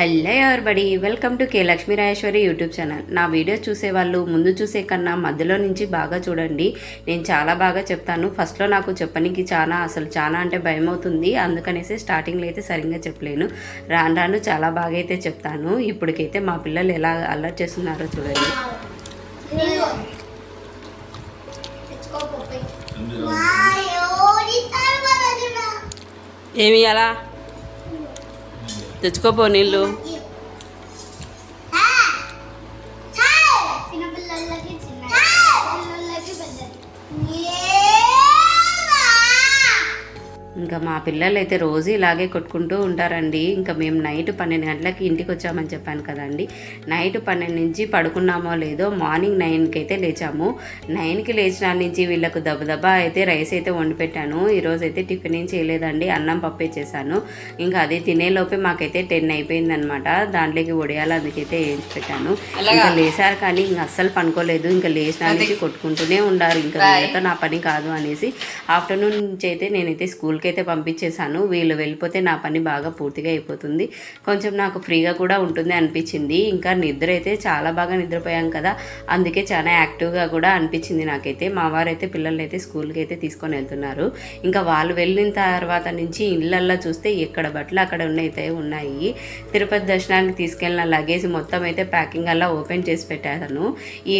Hello everybody, welcome to K Lakshmi Rajeshwari YouTube channel. నా videos చూసేవాళ్ళు ముందు చూసే కన్నా మధ్యలో నుంచి బాగా చూడండి. నేను చాలా బాగా చెప్తాను. ఫస్ట్లో నాకు చెప్పడానికి చాలా అంటే భయం అవుతుంది. అందుకనేసి స్టార్టింగ్లో అయితే సరిగ్గా చెప్పలేను. రాను రాను చాలా బాగా అయితే చెప్తాను. ఇప్పటికైతే మా పిల్లలు ఎలా అల్లరి చేస్తున్నారో చూడండి. ఏమి అలా తెచ్చుకోపో నీళ్ళు. ఇంకా మా పిల్లలు అయితే రోజు ఇలాగే కొట్టుకుంటూ ఉంటారండి. ఇంకా మేము నైట్ 12 గంటలకి ఇంటికి వచ్చామని చెప్పాను కదండి. నైట్ 12 నుంచి పడుకున్నామో లేదో మార్నింగ్ 9కి అయితే లేచాము. 9కి లేచిన నుంచి వీళ్ళకు దెబ్బ అయితే రైస్ అయితే వండి పెట్టాను. ఈరోజు అయితే టిఫిన్ ఏం చేయలేదండి, అన్నం పప్పే చేశాను. ఇంకా అది తినేలోపే మాకైతే 10 అయిపోయిందనమాట. దాంట్లోకి వడియాలు అందుకైతే వేయించి పెట్టాను. ఇంకా లేచారు కానీ ఇంకా అస్సలు పనుకోలేదు. ఇంకా లేచిన నుంచి కొట్టుకుంటూనే ఉండారు. ఇంకా వీళ్ళతో నా పని కాదు అనేసి ఆఫ్టర్నూన్ నుంచి అయితే నేనైతే స్కూల్కి అయితే పంపించేశాను. వీళ్ళు వెళ్ళిపోతే నా పని బాగా పూర్తిగా అయిపోతుంది. కొంచెం నాకు ఫ్రీగా కూడా ఉంటుంది అనిపించింది. ఇంకా నిద్ర అయితే చాలా బాగా నిద్రపోయాం కదా, అందుకే చాలా యాక్టివ్గా కూడా అనిపించింది నాకైతే. మా వారైతే పిల్లల్ని అయితే స్కూల్కి అయితే తీసుకొని వెళ్తున్నారు. ఇంకా వాళ్ళు వెళ్ళిన తర్వాత నుంచి ఇళ్ళల్లో చూస్తే ఎక్కడ బట్టలు అక్కడ ఉన్నాయి. తిరుపతి దర్శనానికి తీసుకెళ్ళిన లగేజ్ మొత్తం అయితే ప్యాకింగ్ అలా ఓపెన్ చేసి పెట్టాను.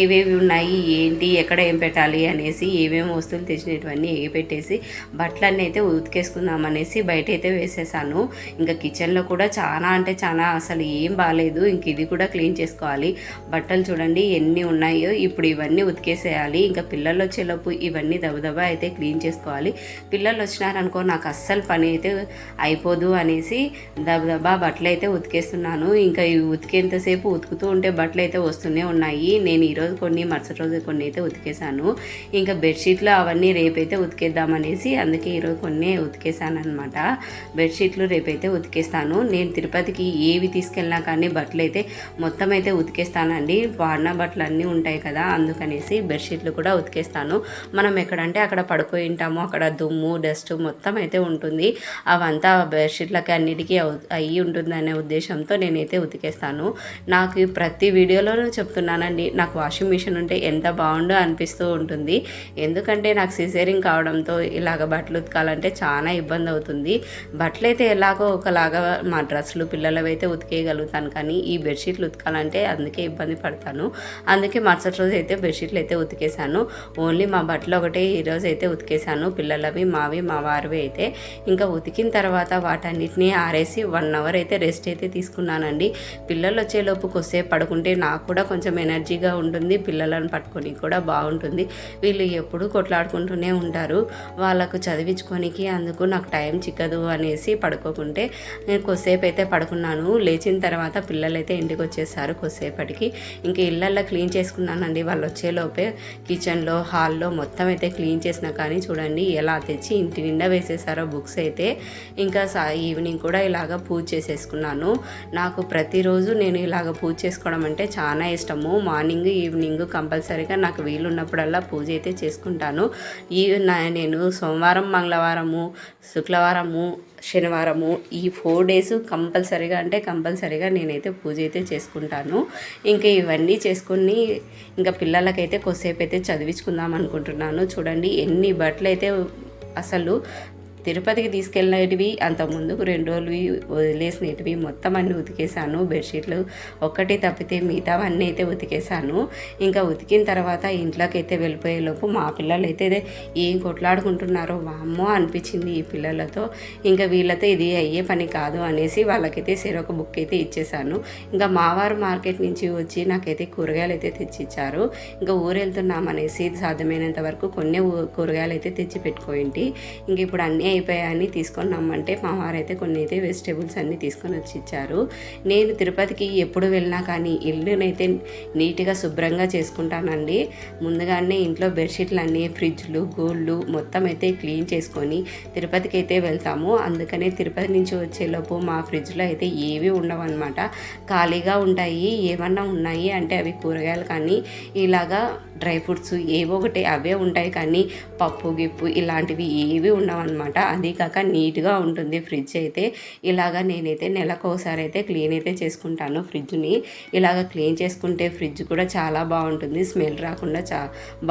ఏవేవి ఉన్నాయి, ఏంటి, ఎక్కడ ఏం పెట్టాలి అనేసి ఏమేమి వస్తువులు తెచ్చినటువన్నీ పెట్టేసి బట్టలన్నీ అయితే ఉతికేసుకుందామనేసి బయట అయితే వేసేసాను. ఇంకా కిచెన్లో కూడా చాలా అసలు ఏం బాగాలేదు. ఇంక ఇది కూడా క్లీన్ చేసుకోవాలి. బట్టలు చూడండి ఎన్ని ఉన్నాయో. ఇప్పుడు ఇవన్నీ ఉతికేసేయాలి. ఇంకా పిల్లలు వచ్చేలోపు ఇవన్నీ దబదబా అయితే క్లీన్ చేసుకోవాలి. పిల్లలు వచ్చినారనుకో నాకు అస్సలు పని అయితే అయిపోదు అనేసి దబదబా బట్టలు అయితే ఉతికేస్తున్నాను. ఇంకా ఇవి ఉతికేంతసేపు ఉతుకుతూ ఉంటే బట్టలు అయితే వస్తూనే ఉన్నాయి. నేను ఈరోజు కొన్ని, మరుసటి రోజు కొన్ని అయితే ఉతికేసాను. ఇంకా బెడ్షీట్లు అవన్నీ రేపైతే ఉతికేద్దామనేసి అందుకే ఈరోజు కొన్ని ఉతికేసాను అనమాట. బెడ్షీట్లు రేపైతే ఉతికేస్తాను. నేను తిరుపతికి ఏవి తీసుకెళ్ళినా కానీ బట్టలు అయితే మొత్తం అయితే ఉతికేస్తానండి. వాడిన బట్టలు అన్నీ ఉంటాయి కదా, అందుకనేసి బెడ్షీట్లు కూడా ఉతికేస్తాను. మనం ఎక్కడంటే అక్కడ పడుకొని ఉంటాము, అక్కడ దుమ్ము డస్ట్ మొత్తం అయితే ఉంటుంది. అవంతా బెడ్షీట్లకి అన్నిటికీ అయ్యి ఉంటుందనే ఉద్దేశంతో నేనైతే ఉతికేస్తాను. నాకు ప్రతి వీడియోలోనూ చెప్తున్నానండి, నాకు వాషింగ్ మిషన్ ఉంటే ఎంత బాగుండో అనిపిస్తూ ఉంటుంది. ఎందుకంటే నాకు సిజేరింగ్ కావడంతో ఇలాగ బట్టలు ఉతకాలంటే చాలా ఇబ్బంది అవుతుంది. బట్టలు అయితే ఎలాగో ఒకలాగా మా డ్రెస్సులు పిల్లలవి అయితే ఉతికేయగలుగుతాను, కానీ ఈ బెడ్షీట్లు ఉతకాలంటే అందుకే ఇబ్బంది పడతాను. అందుకే మరుసటి రోజు అయితే బెడ్షీట్లు అయితే ఉతికేసాను. ఓన్లీ మా బట్టలు ఒకటే ఈరోజు అయితే ఉతికేసాను. పిల్లలవి, మావి, మా వారివి అయితే. ఇంకా ఉతికిన తర్వాత వాటన్నిటినీ ఆరేసి 1 అవర్ అయితే రెస్ట్ అయితే తీసుకున్నానండి. పిల్లలు వచ్చేలోపు కొద్దిసేపు పడుకుంటే నాకు కూడా కొంచెం ఎనర్జీగా ఉంటుంది. పిల్లలను పట్టుకొని కూడా బాగుంటుంది. వీళ్ళు ఎప్పుడూ కొట్లాడుకుంటూనే ఉంటారు. వాళ్ళకు చదివించుకోనికి అందుకు నాకు టైం చిక్కదు అనేసి పడుకోకుంటే నేను కొద్దిసేపు అయితే పడుకున్నాను. లేచిన తర్వాత పిల్లలైతే ఇంటికి వచ్చేసారు కొద్దిసేపటికి. ఇంకా ఇళ్ళల్లో క్లీన్ చేసుకున్నానండి. వాళ్ళు వచ్చేలోపే కిచెన్లో, హాల్లో మొత్తం అయితే క్లీన్ చేసినా కానీ చూడండి ఎలా తెచ్చి ఇంటి నిండా వేసేసారో బుక్స్ అయితే. ఇంకా ఈవినింగ్ కూడా ఇలాగ పూజ చేసేసుకున్నాను. నాకు ప్రతిరోజు నేను ఇలాగ పూజ చేసుకోవడం అంటే చాలా ఇష్టము. మార్నింగ్, ఈవినింగ్ కంపల్సరీగా నాకు వీలున్నప్పుడల్లా పూజ అయితే చేసుకుంటాను. నేను సోమవారం, మంగళవారము, శుక్రవారము, శనివారము ఈ 4 డేస్ కంపల్సరీగా నేనైతే పూజ అయితే చేసుకుంటాను. ఇంకా ఇవన్నీ చేసుకుని ఇంకా పిల్లలకైతే కొద్దిసేపు అయితే చదివించుకుందాం అనుకుంటున్నాను. చూడండి ఎన్ని బట్టలు అయితే అసలు తిరుపతికి తీసుకెళ్ళినవి, అంత ముందుకు 2 రోజులు వదిలేసినవి మొత్తం అన్నీ ఉతికేసాను. బెడ్షీట్లు ఒక్కటి తప్పితే మిగతావన్నీ అయితే ఉతికేసాను. ఇంకా ఉతికిన తర్వాత ఇంట్లోకి అయితే వెళ్ళిపోయేలోపు మా పిల్లలు అయితే ఏం కొట్లాడుకుంటున్నారో వామ్మో అనిపించింది ఈ పిల్లలతో. ఇంకా వీళ్ళతో ఇది అయ్యే పని కాదు అనేసి వాళ్ళకైతే ఒక బుక్ అయితే ఇచ్చేసాను. ఇంకా మావారు మార్కెట్ నుంచి వచ్చి నాకైతే కూరగాయలు అయితే తెచ్చిచ్చారు. ఇంకా ఊరు వెళ్తున్నామనేసి సాధ్యమైనంత వరకు కొన్ని కూరగాయలు అయితే తెచ్చి పెట్టుకోండి. ఇంక ఇప్పుడు అన్నీ అయిపోయాయని తీసుకొని రమ్మంటే మా వారైతే కొన్ని అయితే వెజిటేబుల్స్ అన్నీ తీసుకొని వచ్చి ఇచ్చారు. నేను తిరుపతికి ఎప్పుడు వెళ్ళినా కానీ ఇల్లునైతే నీట్గా శుభ్రంగా చేసుకుంటానండి. ముందుగానే ఇంట్లో బెడ్షీట్లు అన్నీ, ఫ్రిడ్జ్లు, గోళ్ళు మొత్తం అయితే క్లీన్ చేసుకొని తిరుపతికి అయితే వెళ్తాము. అందుకనే తిరుపతి నుంచి వచ్చేలోపు మా ఫ్రిడ్జ్లో అయితే ఏవి ఉండవు అనమాట, ఖాళీగా ఉంటాయి. ఏమన్నా ఉన్నాయి అంటే అవి కూరగాయలు కానీ ఇలాగా డ్రై ఫ్రూట్స్ ఏవో ఒకటి అవే ఉంటాయి, కానీ పప్పు గిప్పు ఇలాంటివి ఏవి ఉండవన్నమాట. అది కాక నీట్గా ఉంటుంది ఫ్రిడ్జ్ అయితే. ఇలాగ నేనైతే నెలకోసారి అయితే క్లీన్ అయితే చేసుకుంటాను ఫ్రిడ్జ్ని. ఇలాగ క్లీన్ చేసుకుంటే ఫ్రిడ్జ్ కూడా చాలా బాగుంటుంది, స్మెల్ రాకుండా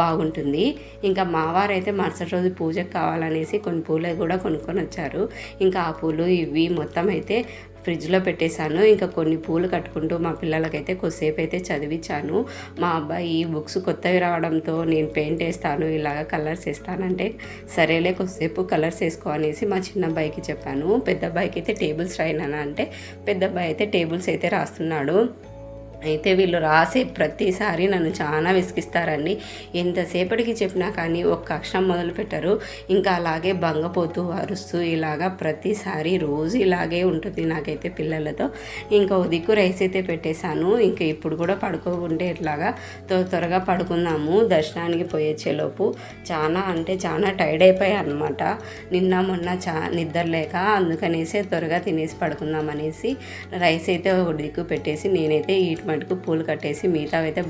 బాగుంటుంది. ఇంకా మా వారైతే మరుసటి రోజు పూజకు కావాలనేసి కొన్ని పూలు కూడా కొనుక్కొని వచ్చారు. ఇంకా ఆ పూలు ఇవి మొత్తం అయితే ఫ్రిడ్జ్లో పెట్టేశాను. ఇంకా కొన్ని పూలు కట్టుకుంటూ మా పిల్లలకైతే కొద్దిసేపు అయితే చదివించాను. మా అబ్బాయి బుక్స్ కొత్తవి రావడంతో నేను పెయింట్ వేస్తాను, ఇలాగ కలర్స్ వేస్తానంటే సరేలే కొద్దిసేపు కలర్స్ వేసుకో అనేసి మా చిన్న అబ్బాయికి చెప్పాను. పెద్ద అబ్బాయికి అయితే టేబుల్స్ రాయినా అంటే పెద్ద అబ్బాయి అయితే టేబుల్స్ అయితే రాస్తున్నాడు. అయితే వీళ్ళు రాసే ప్రతిసారి నన్ను చాలా విసిగిస్తారండి. ఎంతసేపటికి చెప్పినా కానీ ఒక్క అక్షరం మొదలు పెట్టరు. ఇంకా అలాగే బంగపోతూ అరుస్తూ ఇలాగా ప్రతిసారి రోజు ఇలాగే ఉంటుంది నాకైతే పిల్లలతో. ఇంకా ఒక దిక్కు రైస్ అయితే పెట్టేశాను. ఇంకా ఇప్పుడు కూడా పడుకోకుంటే ఇట్లాగా త్వరగా పడుకుందాము దర్శనానికి పోయేచేలోపు. చాలా అంటే చాలా టైర్డ్ అయిపోయాయి అనమాట. నిన్న మొన్న నిద్ర లేక అందుకనేసి త్వరగా తినేసి పడుకుందాం అనేసి రైస్ అయితే ఒక దిక్కు పెట్టేసి నేనైతే మటుకు పూలు కట్టేసి మిగతావైతే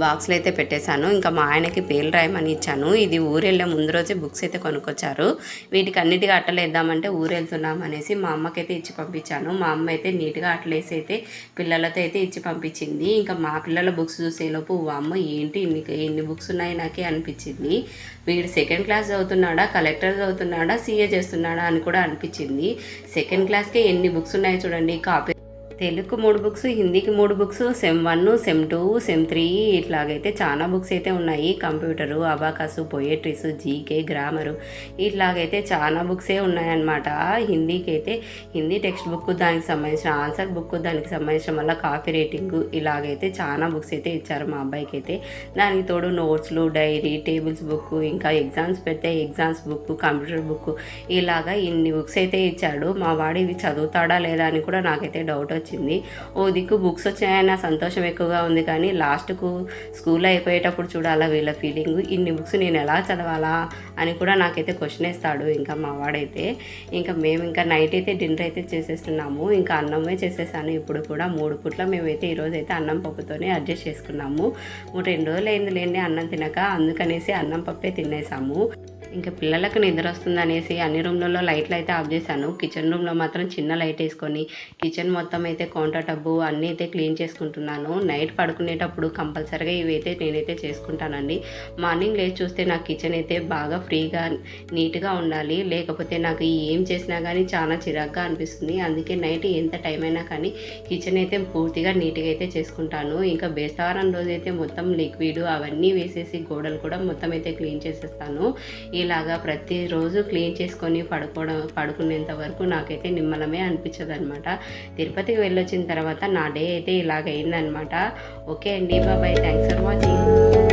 బాక్స్లో అయితే పెట్టేశాను. ఇంకా మా ఆయనకి పేర్లు రాయమని ఇచ్చాను. ఇది ఊరెళ్ళే ముందు రోజే బుక్స్ అయితే కొనుక్కొచ్చారు. వీటికి అన్నిటిగా అట్టలు వేద్దామంటే ఊరెళ్తున్నాం అనేసి మా అమ్మకైతే ఇచ్చి పంపించాను. మా అమ్మ అయితే నీట్గా అట్టలేసి అయితే పిల్లలతో అయితే ఇచ్చి పంపించింది. ఇంకా మా పిల్లల బుక్స్ చూసేలోపు అమ్మ ఏంటి ఎన్ని బుక్స్ ఉన్నాయి నాకే అనిపించింది. వీడు సెకండ్ క్లాస్ చదువుతున్నాడా, కలెక్టర్ చదువుతున్నాడా, సీఏ చేస్తున్నాడా అని కూడా అనిపించింది. సెకండ్ క్లాస్కే ఎన్ని బుక్స్ ఉన్నాయో చూడండి. కాపీ తెలుగుకు 3 బుక్స్, హిందీకి 3 బుక్స్, సెమ్ 1, సెమ్ 2, సెమ్ 3 ఇట్లాగైతే చాలా బుక్స్ అయితే ఉన్నాయి. Computer, abacus, poetries, GK, grammar ఇట్లాగైతే చాలా బుక్సే ఉన్నాయన్నమాట. హిందీకి అయితే హిందీ టెక్స్ట్ బుక్, దానికి సంబంధించిన ఆన్సర్ బుక్, దానికి సంబంధించిన మళ్ళీ కాపీ రేటింగ్ ఇలాగైతే చాలా బుక్స్ అయితే ఇచ్చారు మా అబ్బాయికి అయితే. దానికి తోడు నోట్స్లు, డైరీ, టేబుల్స్ బుక్, ఇంకా ఎగ్జామ్స్ పెడితే ఎగ్జామ్స్ బుక్, కంప్యూటర్ బుక్ ఇలాగా ఇన్ని బుక్స్ అయితే ఇచ్చాడు. మా వాడు ఇవి చదువుతాడా లేదా అని కూడా నాకైతే డౌట్ వచ్చింది. ఓ దిక్కు బుక్స్ వచ్చాయన్న సంతోషం ఎక్కువగా ఉంది, కానీ లాస్ట్కు స్కూల్ అయిపోయేటప్పుడు చూడాలా వీళ్ళ ఫీలింగ్, ఇన్ని బుక్స్ నేను ఎలా చదవాలా అని కూడా నాకైతే క్వశ్చన్ వేస్తాడు ఇంకా మా వాడైతే. ఇంకా మేము ఇంకా నైట్ అయితే డిన్నర్ అయితే చేసేస్తున్నాము. ఇంకా అన్నమే చేసేసాను. ఇప్పుడు కూడా 3 పూట్ల మేమైతే ఈరోజు అయితే అన్నం పప్పుతోనే అడ్జస్ట్ చేసుకున్నాము. 2 రోజులు అయింది లేండి అన్నం తినక, అందుకనేసి అన్నం పప్పే తినేసాము. ఇంకా పిల్లలకు నిద్ర వస్తుంది అనేసి అన్ని రూమ్లలో లైట్లు అయితే ఆఫ్ చేశాను. కిచెన్ రూమ్లో మాత్రం చిన్న లైట్ వేసుకొని కిచెన్ మొత్తం అయితే కౌంటర్ టబ్బు అన్నీ అయితే క్లీన్ చేసుకుంటున్నాను. నైట్ పడుకునేటప్పుడు కంపల్సరీగా ఇవైతే నేనైతే చేసుకుంటానండి. మార్నింగ్ లేచి చూస్తే నాకు కిచెన్ అయితే బాగా ఫ్రీగా నీట్గా ఉండాలి, లేకపోతే నాకు ఏం చేసినా కానీ చాలా చిరాగ్గా అనిపిస్తుంది. అందుకే నైట్ ఎంత టైం అయినా కానీ కిచెన్ అయితే పూర్తిగా నీట్గా అయితే చేసుకుంటాను. ఇంకా బేస్తవారం రోజు అయితే మొత్తం లిక్విడ్ అవన్నీ వేసేసి గోడలు కూడా మొత్తం అయితే క్లీన్ చేసేస్తాను. ఇలాగా ప్రతిరోజు క్లీన్ చేసుకొని పడుకునేంత వరకు నాకైతే నిమ్మలమే అనిపించదు అనమాట. తిరుపతికి వెళ్ళొచ్చిన తర్వాత నా డే అయితే ఇలాగ అయిందనమాట. ఓకే అండి, బాయ్, థ్యాంక్స్ ఫర్ వాచింగ్.